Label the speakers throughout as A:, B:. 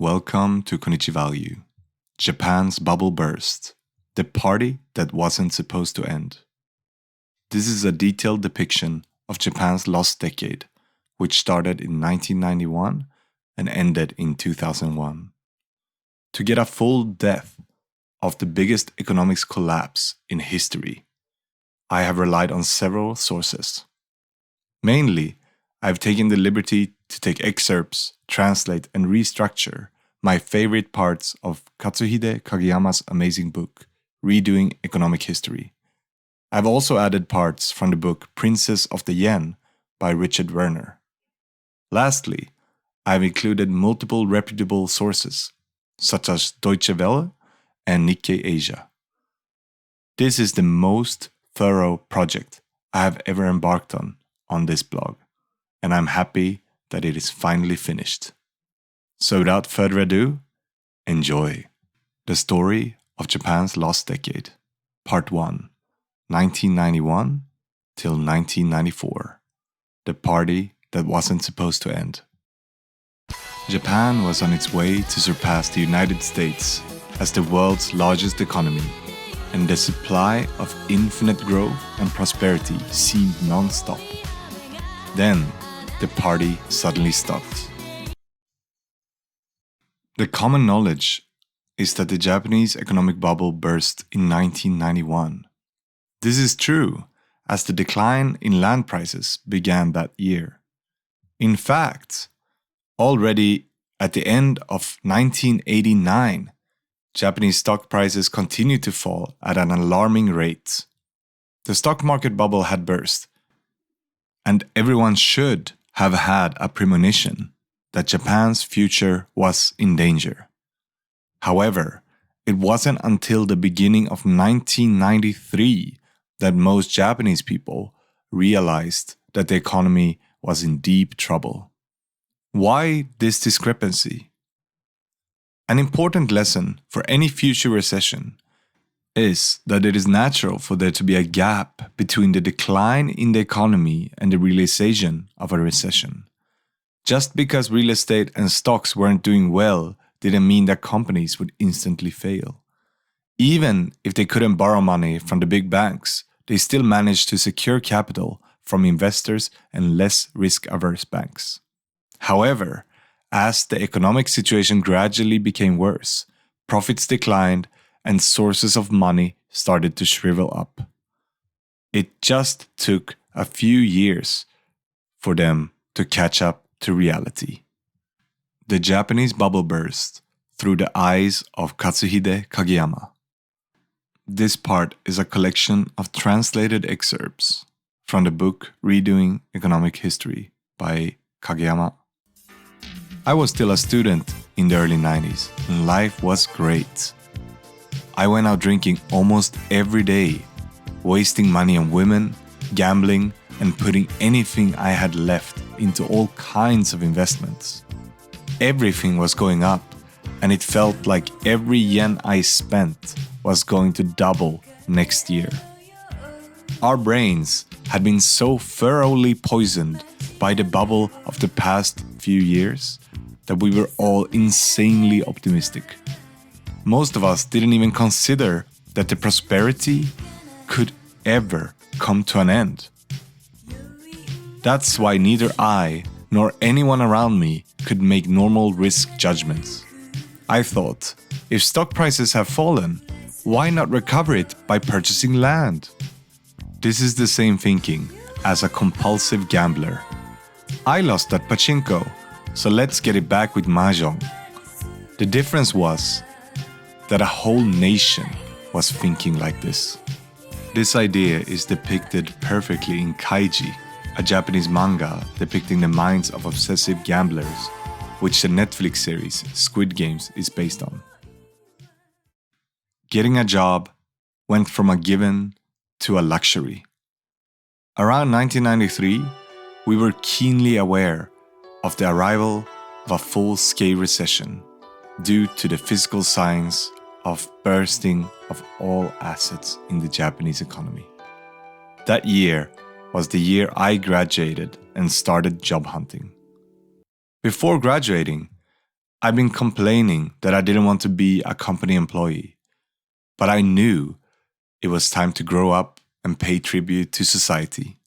A: Welcome to Konnichivalue, Japan's bubble burst, the party that wasn't supposed to end. This is a detailed depiction of Japan's lost decade, which started in 1991 and ended in 2001. To get a full depth of the biggest economics collapse in history, I have relied on several sources. Mainly, I've taken the liberty to take excerpts, translate, and restructure my favorite parts of Katsuhide Kageyama's amazing book, Redoing Economic History. I've also added parts from the book Princess of the Yen by Richard Werner. Lastly, I've included multiple reputable sources, such as Deutsche Welle and Nikkei Asia. This is the most thorough project I have ever embarked on this blog, and I'm happy that it is finally finished. So without further ado, enjoy the story of Japan's lost decade, Part 1, 1991 till 1994, the party that wasn't supposed to end. Japan was on its way to surpass the United States as the world's largest economy, and the supply of infinite growth and prosperity seemed non-stop. Then, the party suddenly stopped. The common knowledge is that the Japanese economic bubble burst in 1991. This is true, as the decline in land prices began that year. In fact, already at the end of 1989, Japanese stock prices continued to fall at an alarming rate. The stock market bubble had burst, and everyone should have had a premonition that Japan's future was in danger. However, it wasn't until the beginning of 1993 that most Japanese people realized that the economy was in deep trouble. Why this discrepancy? An important lesson for any future recession is that it is natural for there to be a gap between the decline in the economy and the realization of a recession. Just because real estate and stocks weren't doing well didn't mean that companies would instantly fail. Even if they couldn't borrow money from the big banks, they still managed to secure capital from investors and less risk-averse banks. However, as the economic situation gradually became worse, profits declined and sources of money started to shrivel up. It just took a few years for them to catch up to reality. The Japanese bubble burst through the eyes of Katsuhide Kageyama. This part is a collection of translated excerpts from the book Redoing Economic History by Kageyama. I was still a student in the early 90s and life was great. I went out drinking almost every day, wasting money on women, gambling, and putting anything I had left into all kinds of investments. Everything was going up, and it felt like every yen I spent was going to double next year. Our brains had been so thoroughly poisoned by the bubble of the past few years that we were all insanely optimistic. Most of us didn't even consider that the prosperity could ever come to an end. That's why neither I nor anyone around me could make normal risk judgments. I thought, if stock prices have fallen, why not recover it by purchasing land? This is the same thinking as a compulsive gambler. I lost at pachinko, so let's get it back with mahjong. The difference was that a whole nation was thinking like this. This idea is depicted perfectly in Kaiji, a Japanese manga depicting the minds of obsessive gamblers, which the Netflix series Squid Games is based on. Getting a job went from a given to a luxury. Around 1993, we were keenly aware of the arrival of a full-scale recession due to the physical signs of bursting of all assets in the Japanese economy. That year was the year I graduated and started job hunting. Before graduating, I've been complaining that I didn't want to be a company employee, but I knew it was time to grow up and pay tribute to society.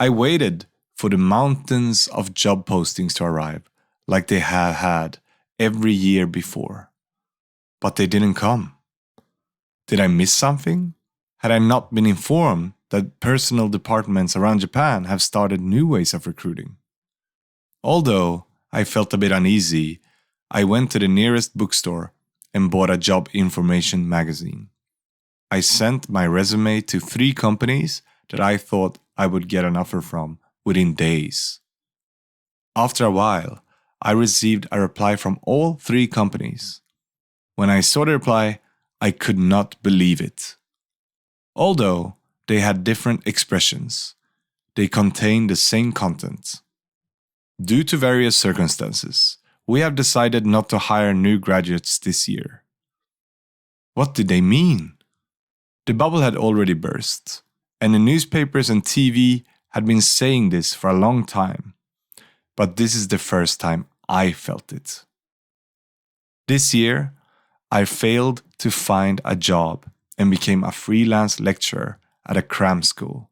A: I waited for the mountains of job postings to arrive, like they have had every year before. But they didn't come. Did I miss something? Had I not been informed that personnel departments around Japan have started new ways of recruiting? Although I felt a bit uneasy, I went to the nearest bookstore and bought a job information magazine. I sent my resume to 3 companies that I thought I would get an offer from within days. After a while, I received a reply from all 3 companies. When I saw the reply, I could not believe it. Although they had different expressions, they contained the same content. Due to various circumstances, we have decided not to hire new graduates this year. What did they mean? The bubble had already burst, and the newspapers and TV had been saying this for a long time. But this is the first time I felt it. This year, I failed to find a job and became a freelance lecturer at a cram school.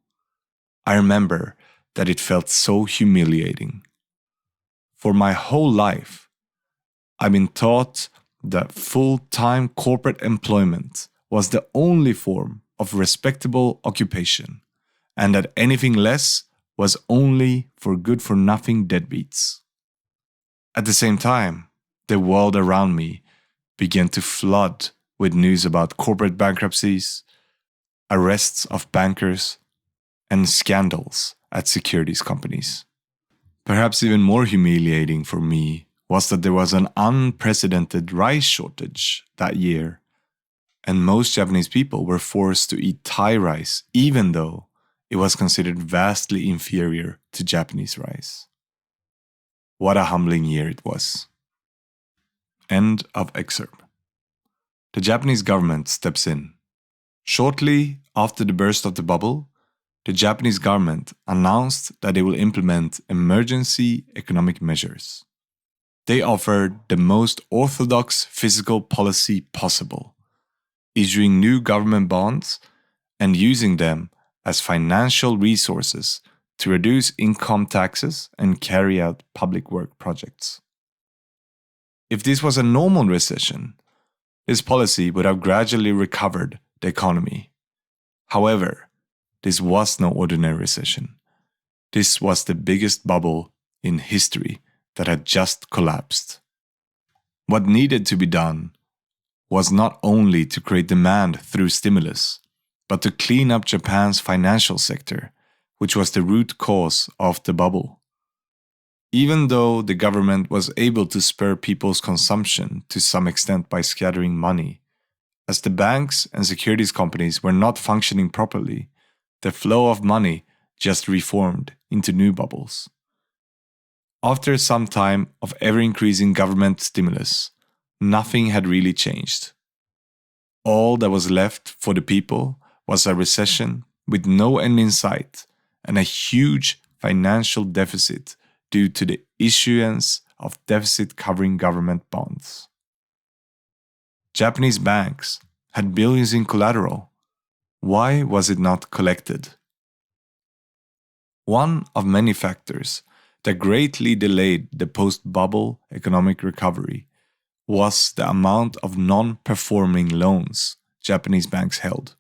A: I remember that it felt so humiliating. For my whole life, I've been taught that full-time corporate employment was the only form of respectable occupation, and that anything less was only for good-for-nothing deadbeats. At the same time, the world around me began to flood with news about corporate bankruptcies, arrests of bankers, and scandals at securities companies. Perhaps even more humiliating for me was that there was an unprecedented rice shortage that year, and most Japanese people were forced to eat Thai rice even though it was considered vastly inferior to Japanese rice. What a humbling year it was. End of excerpt. The Japanese government steps in. Shortly after the burst of the bubble, the Japanese government announced that they will implement emergency economic measures. They offered the most orthodox fiscal policy possible, issuing new government bonds and using them as financial resources to reduce income taxes and carry out public work projects. If this was a normal recession, this policy would have gradually recovered the economy. However, this was no ordinary recession. This was the biggest bubble in history that had just collapsed. What needed to be done was not only to create demand through stimulus, but to clean up Japan's financial sector, which was the root cause of the bubble. Even though the government was able to spur people's consumption to some extent by scattering money, as the banks and securities companies were not functioning properly, the flow of money just reformed into new bubbles. After some time of ever-increasing government stimulus, nothing had really changed. All that was left for the people was a recession with no end in sight and a huge financial deficit due to the issuance of deficit-covering government bonds. Japanese banks had billions in collateral. Why was it not collected? One of many factors that greatly delayed the post-bubble economic recovery was the amount of non-performing loans Japanese banks held.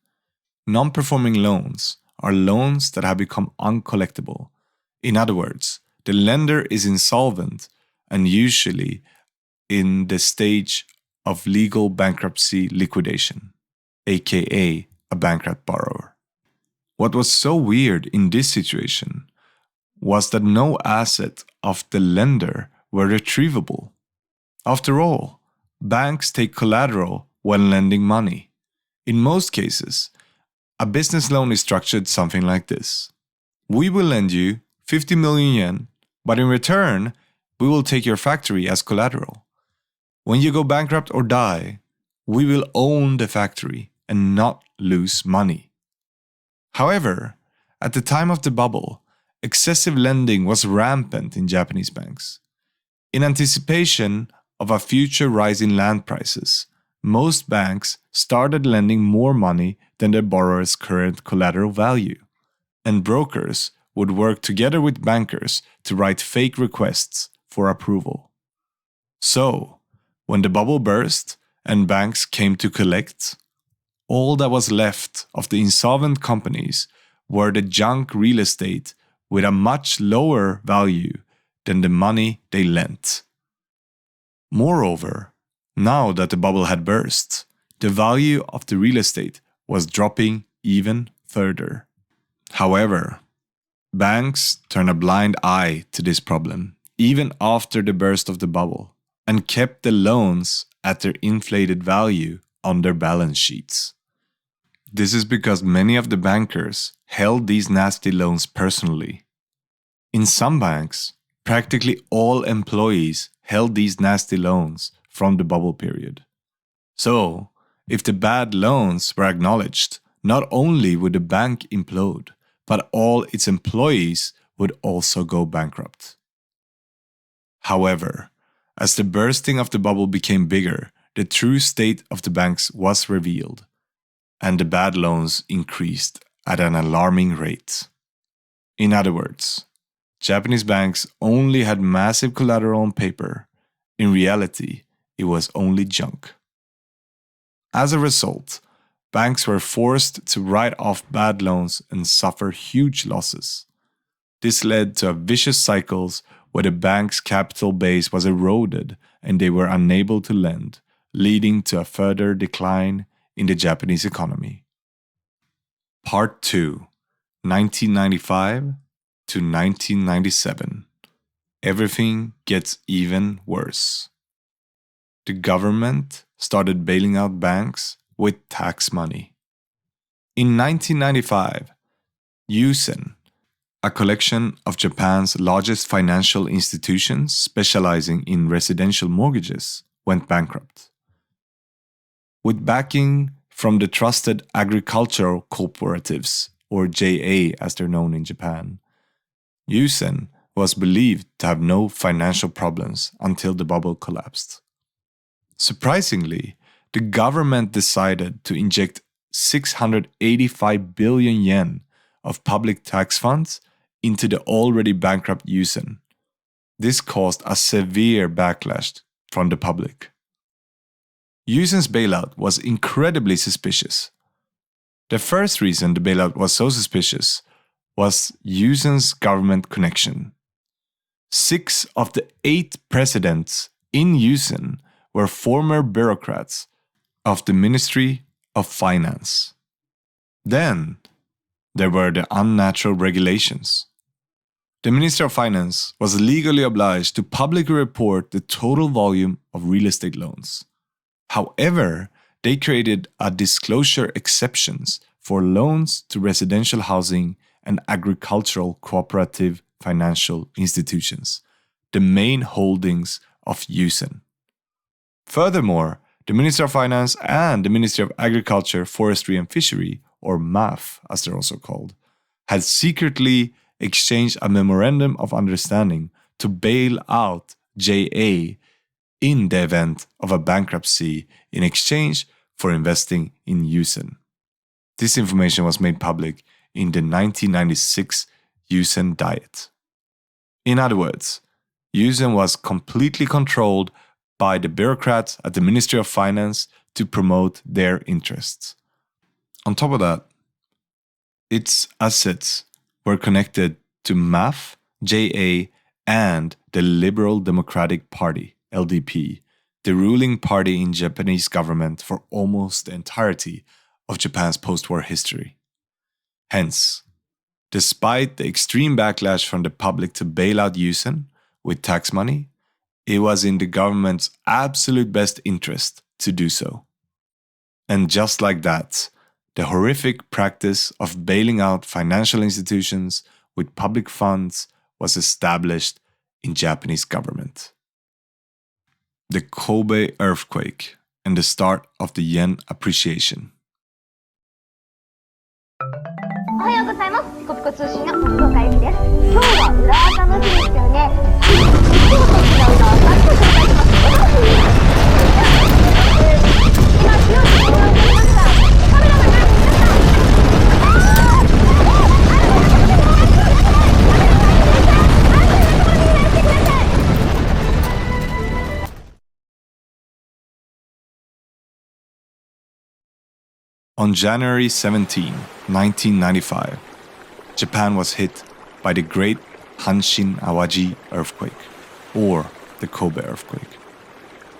A: Non-performing loans are loans that have become uncollectible. In other words, the lender is insolvent and usually in the stage of legal bankruptcy liquidation, aka a bankrupt borrower. What was so weird in this situation was that no asset of the lender were retrievable. After all, banks take collateral when lending money. In most cases, a business loan is structured something like this. We will lend you 50 million yen, but in return, we will take your factory as collateral. When you go bankrupt or die, we will own the factory and not lose money. However, at the time of the bubble, excessive lending was rampant in Japanese banks. In anticipation of a future rise in land prices, most banks started lending more money than their borrowers' current collateral value, and brokers would work together with bankers to write fake requests for approval. So, when the bubble burst and banks came to collect, all that was left of the insolvent companies were the junk real estate with a much lower value than the money they lent. Moreover, now that the bubble had burst, the value of the real estate was dropping even further. However, banks turned a blind eye to this problem even after the burst of the bubble and kept the loans at their inflated value on their balance sheets. This is because many of the bankers held these nasty loans personally. In some banks, practically all employees held these nasty loans from the bubble period. So, if the bad loans were acknowledged, not only would the bank implode, but all its employees would also go bankrupt. However, as the bursting of the bubble became bigger, the true state of the banks was revealed, and the bad loans increased at an alarming rate. In other words, Japanese banks only had massive collateral on paper. In reality, it was only junk. As a result, banks were forced to write off bad loans and suffer huge losses. This led to a vicious cycle where the bank's capital base was eroded and they were unable to lend, leading to a further decline in the Japanese economy. Part 2, 1995 to 1997. Everything gets even worse. The government started bailing out banks with tax money. In 1995, Yusen, a collection of Japan's largest financial institutions specializing in residential mortgages, went bankrupt. With backing from the trusted agricultural cooperatives, or JA as they're known in Japan, Yusen was believed to have no financial problems until the bubble collapsed. Surprisingly, the government decided to inject 685 billion yen of public tax funds into the already bankrupt Yusen. This caused a severe backlash from the public. Yusen's bailout was incredibly suspicious. The first reason the bailout was so suspicious was Yusen's government connection. 6 of the 8 presidents in Yusen were former bureaucrats of the Ministry of Finance. Then, there were the unnatural regulations. The Ministry of Finance was legally obliged to publicly report the total volume of real estate loans. However, they created a disclosure exceptions for loans to residential housing and agricultural cooperative financial institutions, the main holdings of Yusen. Furthermore, the Ministry of Finance and the Ministry of Agriculture, Forestry and Fishery, or MAF as they're also called, had secretly exchanged a memorandum of understanding to bail out JA in the event of a bankruptcy in exchange for investing in Yusen. This information was made public in the 1996 Yusen Diet. In other words, Yusen was completely controlled by the bureaucrats at the Ministry of Finance to promote their interests. On top of that, its assets were connected to MAF, JA, and the Liberal Democratic Party, LDP, the ruling party in Japanese government for almost the entirety of Japan's post-war history. Hence, despite the extreme backlash from the public to bail out Yusen with tax money, it was in the government's absolute best interest to do so. And just like that, the horrific practice of bailing out financial institutions with public funds was established in Japanese government. The Kobe earthquake and the start of the yen appreciation.
B: おはようございます。ピコピコ通信の松岡由美です。今日は裏技の日ですよね。今日の裏技
A: On January 17, 1995, Japan was hit by the Great Hanshin Awaji earthquake, or the Kobe earthquake.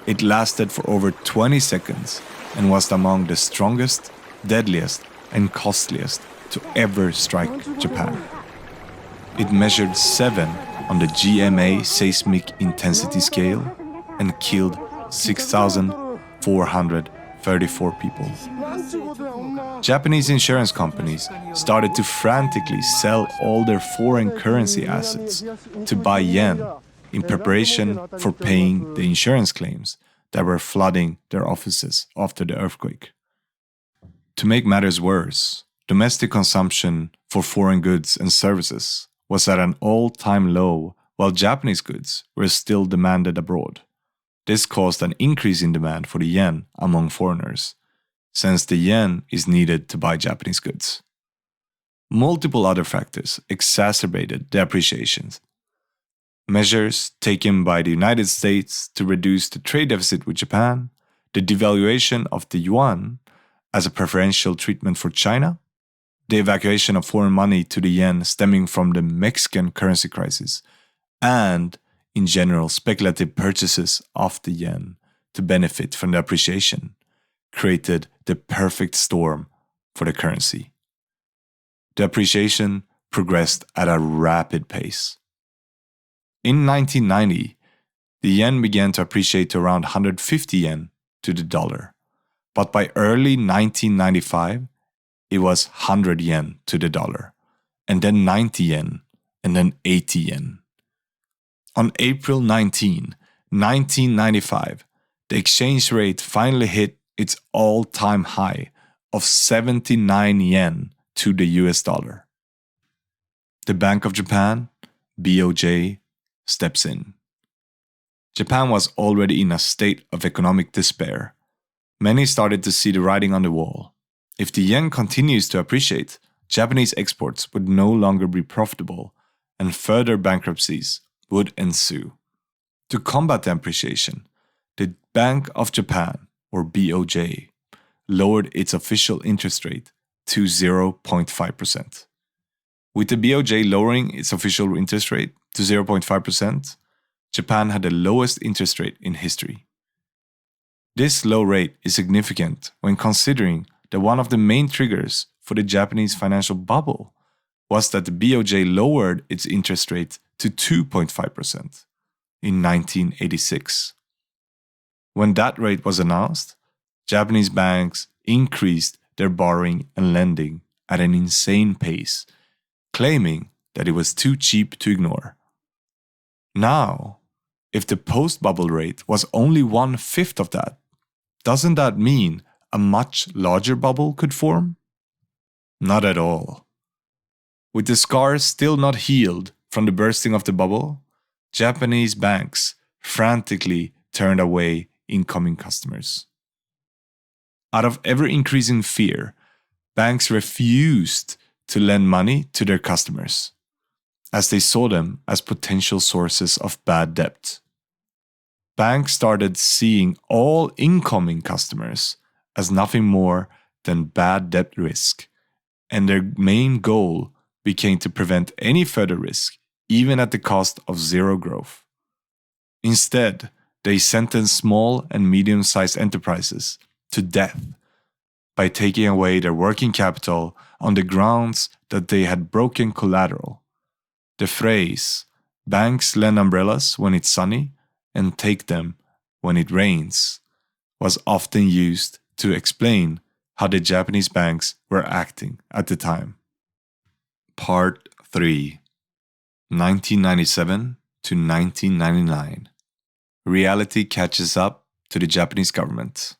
A: It lasted for over 20 seconds and was among the strongest, deadliest, and costliest to ever strike Japan. It measured 7 on the GMA seismic intensity scale and killed 6,434 people. Japanese insurance companies started to frantically sell all their foreign currency assets to buy yen in preparation for paying the insurance claims that were flooding their offices after the earthquake. To make matters worse, domestic consumption for foreign goods and services was at an all-time low, while Japanese goods were still demanded abroad. This caused an increase in demand for the yen among foreigners, since the yen is needed to buy Japanese goods. Multiple other factors exacerbated the appreciations. Measures taken by the United States to reduce the trade deficit with Japan, the devaluation of the yuan as a preferential treatment for China, the evacuation of foreign money to the yen stemming from the Mexican currency crisis, and, in general, speculative purchases of the yen to benefit from the appreciation, created the perfect storm for the currency. The appreciation progressed at a rapid pace. In 1990, the yen began to appreciate to around 150 yen to the dollar, but by early 1995, it was 100 yen to the dollar, and then 90 yen, and then 80 yen. On April 19, 1995, the exchange rate finally hit its all-time high of 79 yen to the US dollar. The Bank of Japan, BOJ, steps in. Japan was already in a state of economic despair. Many started to see the writing on the wall. If the yen continues to appreciate, Japanese exports would no longer be profitable, and further bankruptcies would ensue. To combat the appreciation, the Bank of Japan, or BOJ, lowered its official interest rate to 0.5%. With the BOJ lowering its official interest rate to 0.5%, Japan had the lowest interest rate in history. This low rate is significant when considering that one of the main triggers for the Japanese financial bubble was that the BOJ lowered its interest rate to 2.5% in 1986. When that rate was announced, Japanese banks increased their borrowing and lending at an insane pace, claiming that it was too cheap to ignore. Now, if the post-bubble rate was only 1/5 of that, doesn't that mean a much larger bubble could form? Not at all. With the scars still not healed from the bursting of the bubble, Japanese banks frantically turned away incoming customers. Out of ever-increasing fear, banks refused to lend money to their customers, as they saw them as potential sources of bad debt. Banks started seeing all incoming customers as nothing more than bad debt risk, and their main goal became to prevent any further risk, even at the cost of zero growth. Instead, they sentenced small and medium-sized enterprises to death by taking away their working capital on the grounds that they had broken collateral. The phrase, "banks lend umbrellas when it's sunny and take them when it rains," was often used to explain how the Japanese banks were acting at the time. Part 3. 1997 to 1999. Reality catches up to the Japanese government.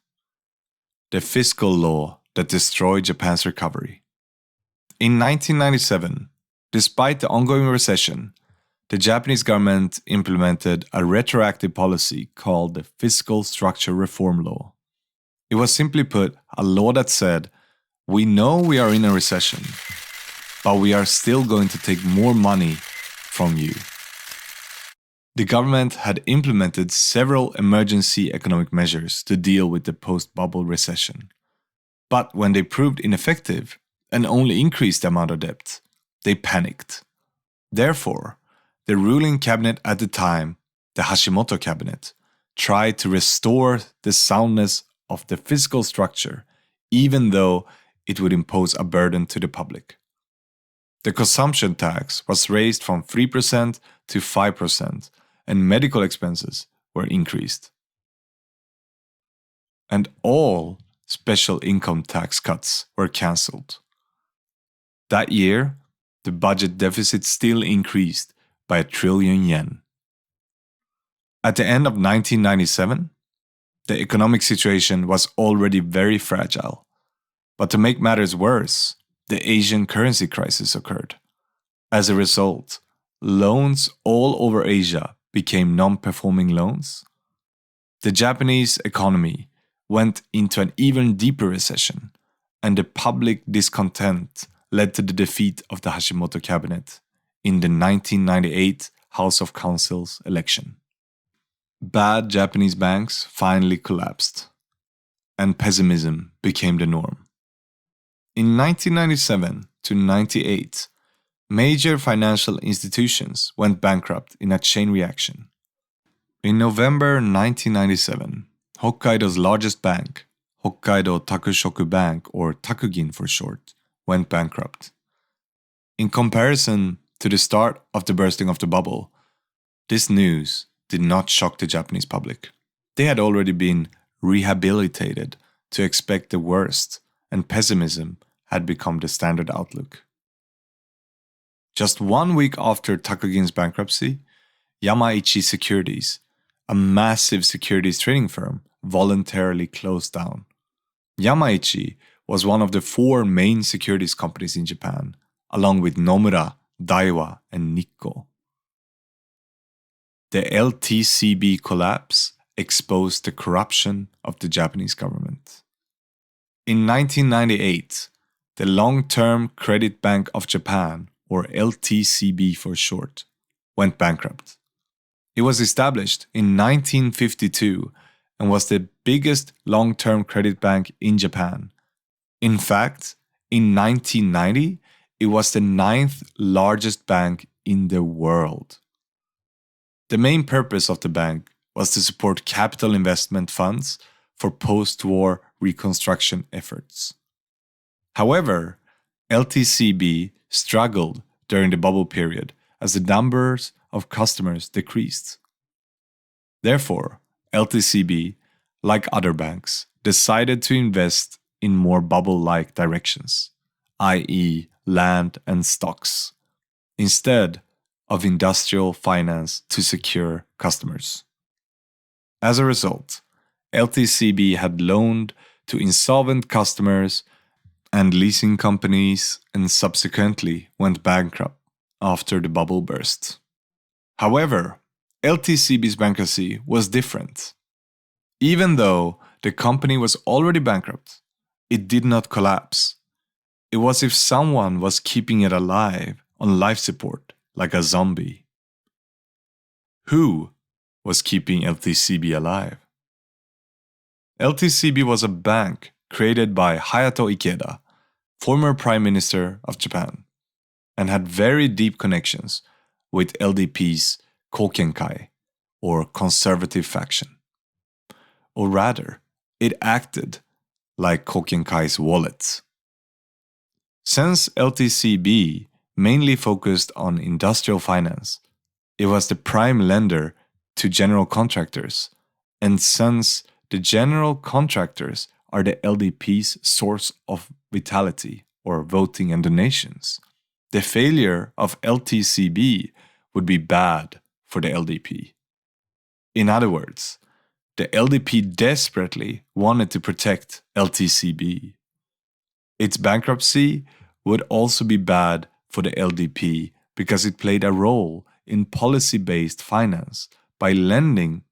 A: The fiscal law that destroyed Japan's recovery. In 1997, despite the ongoing recession, the Japanese government implemented a retroactive policy called the Fiscal Structure Reform Law. It was simply put a law that said, we know we are in a recession, but we are still going to take more money from you. The government had implemented several emergency economic measures to deal with the post-bubble recession. But when they proved ineffective and only increased the amount of debt, they panicked. Therefore, the ruling cabinet at the time, the Hashimoto cabinet, tried to restore the soundness of the fiscal structure, even though it would impose a burden to the public. The consumption tax was raised from 3% to 5%, and medical expenses were increased. And all special income tax cuts were cancelled. That year, the budget deficit still increased by 1 trillion yen. At the end of 1997, the economic situation was already very fragile. But to make matters worse, the Asian currency crisis occurred. As a result, loans all over Asia became non-performing loans. The Japanese economy went into an even deeper recession, and the public discontent led to the defeat of the Hashimoto cabinet in the 1998 House of Councils election. Bad Japanese banks finally collapsed, and pessimism became the norm. In 1997 to 98, major financial institutions went bankrupt in a chain reaction. In November 1997, Hokkaido's largest bank, Hokkaido Takushoku Bank, or Takugin for short, went bankrupt. In comparison to the start of the bursting of the bubble, this news did not shock the Japanese public. They had already been rehabilitated to expect the worst, and pessimism had become the standard outlook. Just 1 week after Takugin's bankruptcy, Yamaichi Securities, a massive securities trading firm, voluntarily closed down. Yamaichi was one of the 4 main securities companies in Japan, along with Nomura, Daiwa, and Nikko. The LTCB collapse exposed the corruption of the Japanese government. In 1998, the Long-Term Credit Bank of Japan, or LTCB for short, went bankrupt. It was established in 1952 and was the biggest long-term credit bank in Japan. In fact, in 1990, it was the 9th largest bank in the world. The main purpose of the bank was to support capital investment funds for post-war reconstruction efforts. However, LTCB struggled during the bubble period as the numbers of customers decreased. Therefore, LTCB, like other banks, decided to invest in more bubble-like directions, i.e., land and stocks, instead of industrial finance to secure customers. As a result, LTCB had loaned to insolvent customers and leasing companies and subsequently went bankrupt after the bubble burst. However, LTCB's bankruptcy was different. Even though the company was already bankrupt, it did not collapse. It was as if someone was keeping it alive on life support, like a zombie. Who was keeping LTCB alive? LTCB was a bank created by Hayato Ikeda, former Prime Minister of Japan, and had very deep connections with LDP's Kokenkai, or conservative faction. Or rather, it acted like Kokenkai's wallet. Since LTCB mainly focused on industrial finance, it was the prime lender to general contractors, and since the general contractors are the LDP's source of vitality, or voting and donations, the failure of LTCB would be bad for the LDP. In other words, the LDP desperately wanted to protect LTCB. Its bankruptcy would also be bad for the LDP because it played a role in policy-based finance by lending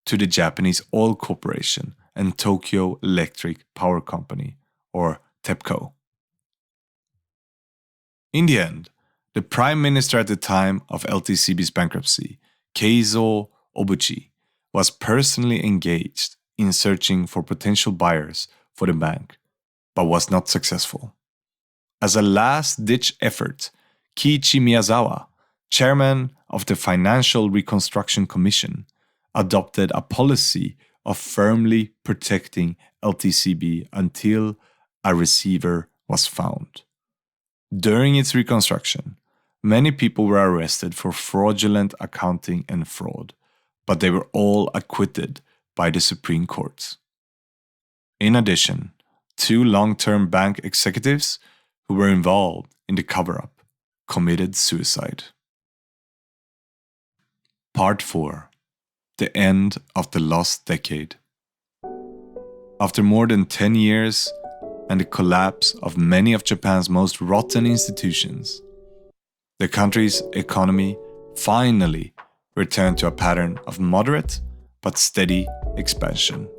A: to the Japanese Oil Corporation and Tokyo Electric Power Company, or TEPCO. In the end, the Prime Minister at the time of LTCB's bankruptcy, Keizo Obuchi, was personally engaged in searching for potential buyers for the bank, but was not successful. As a last-ditch effort, Kiichi Miyazawa, chairman of the Financial Reconstruction Commission, adopted a policy of firmly protecting LTCB until a receiver was found. During its reconstruction, many people were arrested for fraudulent accounting and fraud, but they were all acquitted by the Supreme Court. In addition, 2 long-term bank executives who were involved in the cover-up committed suicide. Part 4. The End of the Lost Decade. After more than 10 years and the collapse of many of Japan's most rotten institutions, the country's economy finally returned to a pattern of moderate but steady expansion.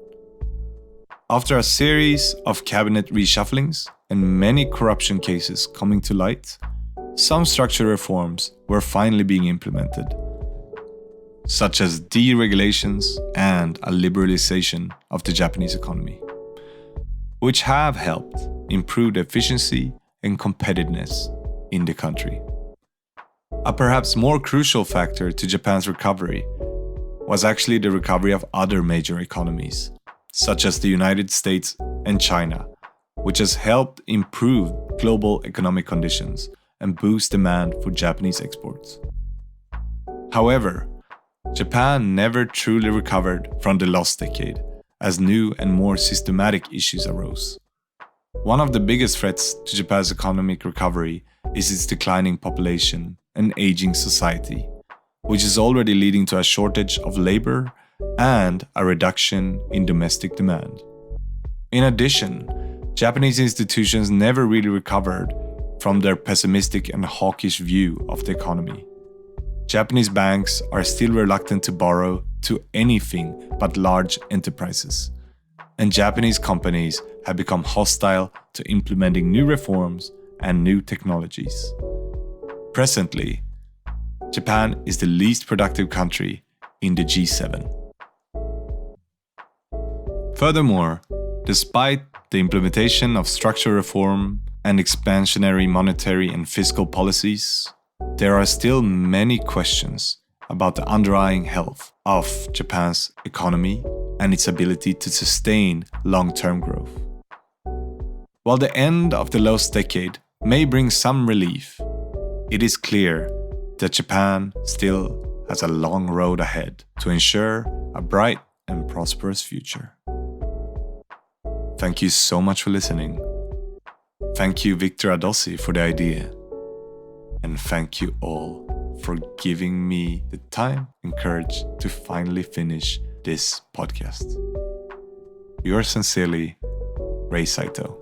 A: After a series of cabinet reshufflings and many corruption cases coming to light, some structural reforms were finally being implemented, such as deregulations and a liberalization of the Japanese economy, which have helped improve the efficiency and competitiveness in the country. A perhaps more crucial factor to Japan's recovery was actually the recovery of other major economies, such as the United States and China, which has helped improve global economic conditions and boost demand for Japanese exports. However, Japan never truly recovered from the lost decade, as new and more systematic issues arose. One of the biggest threats to Japan's economic recovery is its declining population and aging society, which is already leading to a shortage of labor and a reduction in domestic demand. In addition, Japanese institutions never really recovered from their pessimistic and hawkish view of the economy. Japanese banks are still reluctant to borrow to anything but large enterprises, and Japanese companies have become hostile to implementing new reforms and new technologies. Presently, Japan is the least productive country in the G7. Furthermore, despite the implementation of structural reform and expansionary monetary and fiscal policies, there are still many questions about the underlying health of Japan's economy and its ability to sustain long-term growth. While the end of the lost decade may bring some relief, it is clear that Japan still has a long road ahead to ensure a bright and prosperous future. Thank you so much for listening. Thank you, Victor Adossi, for the idea. And thank you all for giving me the time and courage to finally finish this podcast. Yours sincerely, Ray Saito.